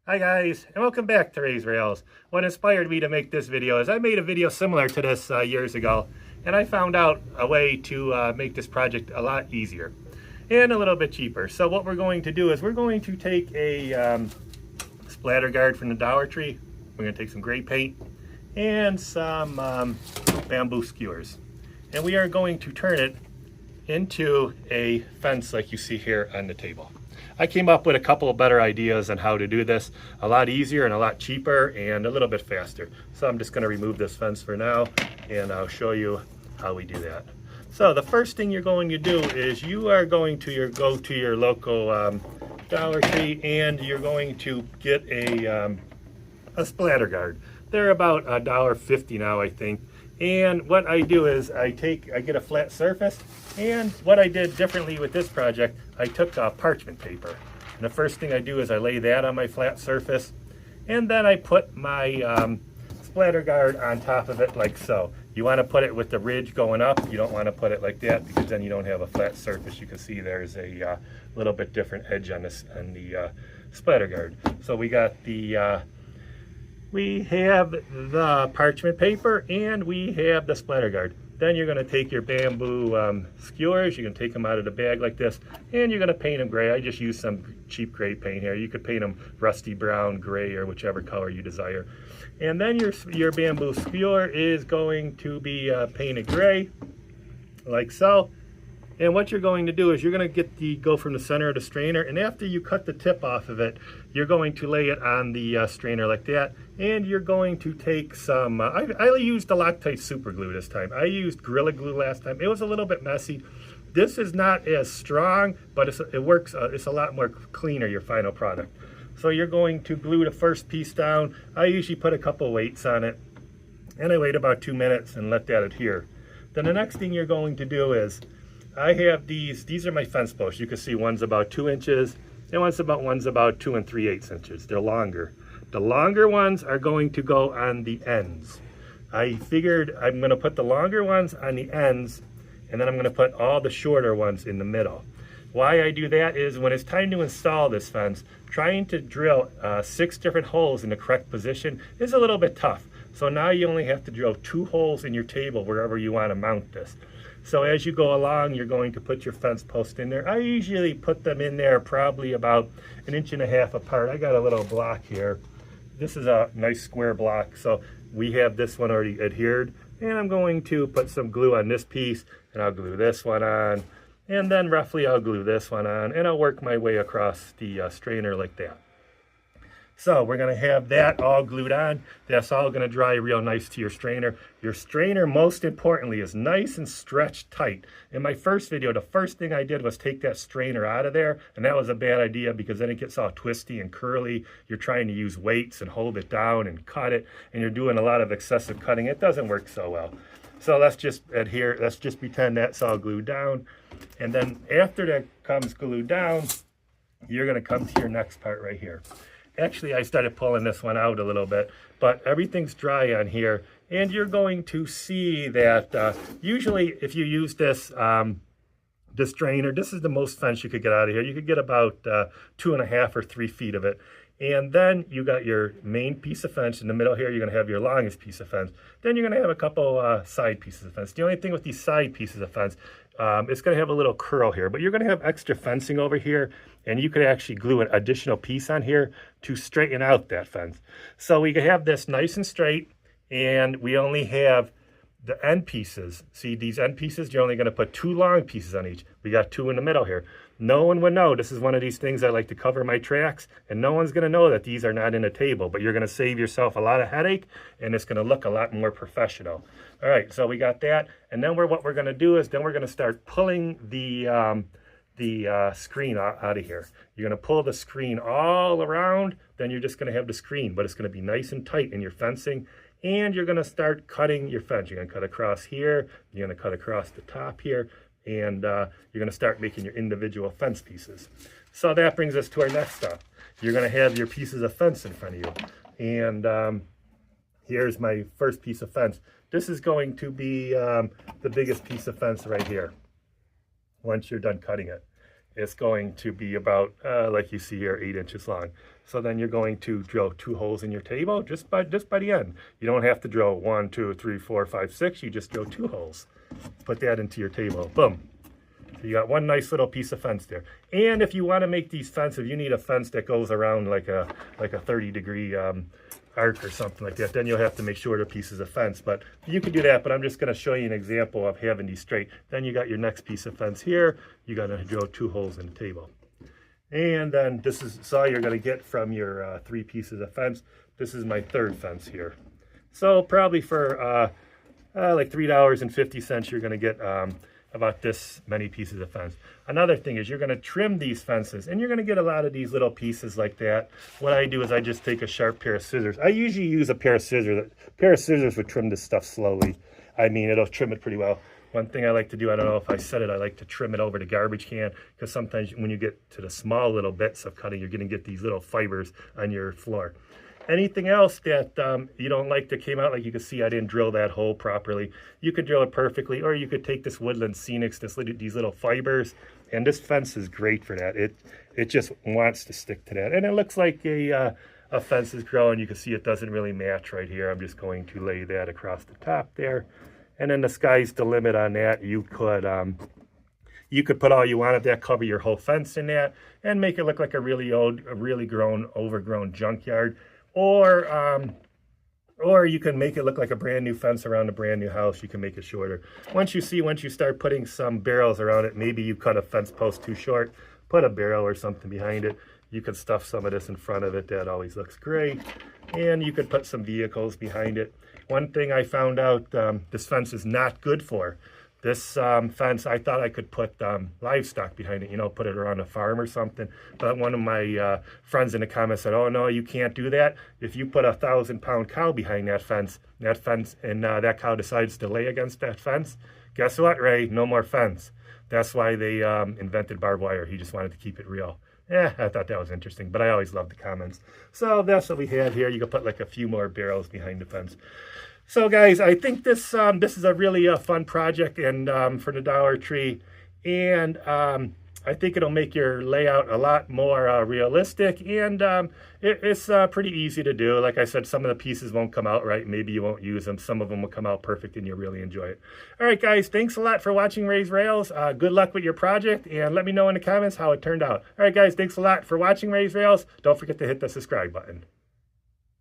Hi guys, and welcome back to Raise Rails. What inspired me to make this video is I made a video similar to this years ago, and I found out a way to make this project a lot easier and a little bit cheaper. So what we're going to do is we're going to take a splatter guard from the Dollar Tree. We're going to take some gray paint and some bamboo skewers, and we are going to turn it into a fence like you see here on the table. I came up with a couple of better ideas on how to do this, a lot easier and a lot cheaper and a little bit faster. So I'm just going to remove this fence for now, and I'll show you how we do that. So the first thing you're going to do is you are going to go to your local Dollar Tree, and you're going to get a splatter guard. They're about $1.50 now, I think. And what I do is I get a flat surface, and what I did differently with this project, I took parchment paper. And the first thing I do is I lay that on my flat surface, and then I put my splatter guard on top of it like so. You want to put it with the ridge going up. You don't want to put it like that, because then you don't have a flat surface. You can see there's a little bit different edge on the splatter guard. So we got we have the parchment paper and we have the splatter guard. Then you're going to take your bamboo skewers. You're going to take them out of the bag like this, and you're going to paint them gray. I just used some cheap gray paint here. You could paint them rusty brown, gray, or whichever color you desire. And then your bamboo skewer is going to be painted gray like so. And what you're going to do is you're going to go from the center of the strainer, and after you cut the tip off of it, you're going to lay it on the strainer like that, and you're going to take some, I used the Loctite super glue this time. I used Gorilla Glue last time. It was a little bit messy. This is not as strong, but it works, it's a lot more cleaner, your final product. So you're going to glue the first piece down. I usually put a couple weights on it, and I wait about 2 minutes and let that adhere. Then the next thing you're going to do is, I have these are my fence posts. You can see one's about 2 inches and one's about 2 3/8 inches. They're longer. The longer ones are going to go on the ends. I figured I'm going to put the longer ones on the ends, and then I'm going to put all the shorter ones in the middle. Why I do that is when it's time to install this fence, trying to drill 6 different holes in the correct position is a little bit tough. So now you only have to drill 2 holes in your table wherever you want to mount this. So as you go along, you're going to put your fence post in there. I usually put them in there probably about 1.5 inches apart. I got a little block here. This is a nice square block. So we have this one already adhered. And I'm going to put some glue on this piece, and I'll glue this one on. And then roughly I'll glue this one on, and I'll work my way across the strainer like that. So we're going to have that all glued on. That's all going to dry real nice to your strainer. Your strainer, most importantly, is nice and stretched tight. In my first video, the first thing I did was take that strainer out of there, and that was a bad idea because then it gets all twisty and curly. You're trying to use weights and hold it down and cut it, and you're doing a lot of excessive cutting. It doesn't work so well. So let's just adhere, let's just pretend that's all glued down. And then after that comes glued down, you're going to come to your next part right here. Actually, I started pulling this one out a little bit, but everything's dry on here, and you're going to see that usually if you use this strainer, this is the most fence you could get out of here. You could get about 2.5 or 3 feet of it. And then you got your main piece of fence in the middle here. You're going to have your longest piece of fence. Then you're going to have a couple side pieces of fence. The only thing with these side pieces of fence, it's going to have a little curl here, but you're going to have extra fencing over here, and you could actually glue an additional piece on here to straighten out that fence. So we have this nice and straight, and we only have the end pieces. See these end pieces? You're only going to put 2 long pieces on each. We got 2 in the middle here. No one would know. This is one of these things I like to cover my tracks, and no one's going to know that these are not in a table, but you're going to save yourself a lot of headache, and it's going to look a lot more professional. All right, so we got that, and then what we're going to do is then we're going to start pulling the screen out of here. You're going to pull the screen all around, then you're just going to have the screen, but it's going to be nice and tight in your fencing, and you're going to start cutting your fence. You're going to cut across here, you're going to cut across the top here, and you're going to start making your individual fence pieces. So that brings us to our next step. You're going to have your pieces of fence in front of you, and here's my first piece of fence. This is going to be the biggest piece of fence right here once you're done cutting it. it's going to be about, like you see here, 8 inches long. So then you're going to drill 2 holes in your table just by the end. You don't have to drill 1, 2, 3, 4, 5, 6. You just drill 2 holes. Put that into your table. Boom. So you got one nice little piece of fence there. And if you want to make these fences, you need a fence that goes around like a 30-degree arc or something like that. Then you'll have to make shorter pieces of fence. But you can do that, but I'm just going to show you an example of having these straight. Then you got your next piece of fence here. You got to drill 2 holes in the table. And then this is all you're going to get from your 3 pieces of fence. This is my 3rd fence here. So probably for like $3.50, you're going to get about this many pieces of fence. Another thing is you're going to trim these fences, and you're going to get a lot of these little pieces like that. What I do is I just take a sharp pair of scissors. I usually use a pair of scissors. A pair of scissors would trim this stuff slowly. I mean, it'll trim it pretty well. One thing I like to do, I don't know if I said it, I like to trim it over the garbage can, because sometimes when you get to the small little bits of cutting, you're going to get these little fibers on your floor. Anything else that you don't like that came out, like you can see I didn't drill that hole properly, you could drill it perfectly, or you could take this woodland scenics, these little fibers, and this fence is great for that. It just wants to stick to that. And it looks like a fence is growing. You can see it doesn't really match right here. I'm just going to lay that across the top there. And then the sky's the limit on that. You could put all you want of that, cover your whole fence in that, and make it look like a really old, overgrown junkyard. Or you can make it look like a brand new fence around a brand new house. You can make it shorter. Once you start putting some barrels around it, maybe you cut a fence post too short, put a barrel or something behind it. You could stuff some of this in front of it. That always looks great. And you could put some vehicles behind it. One thing I found out this fence is not good for. This fence, I thought I could put livestock behind it, you know, put it around a farm or something. But one of my friends in the comments said, oh, no, you can't do that. If you put a 1,000-pound cow behind that fence, and that cow decides to lay against that fence, guess what, Ray? No more fence. That's why they invented barbed wire. He just wanted to keep it real. Yeah, I thought that was interesting, but I always love the comments. So that's what we have here. You can put like a few more barrels behind the fence. So guys, I think this is a really fun project and for the Dollar Tree, and I think it'll make your layout a lot more realistic, and it's pretty easy to do. Like I said, some of the pieces won't come out right. Maybe you won't use them. Some of them will come out perfect and you'll really enjoy it. All right, guys, thanks a lot for watching Ray's Rails. Good luck with your project, and let me know in the comments how it turned out. All right, guys, thanks a lot for watching Ray's Rails. Don't forget to hit the subscribe button.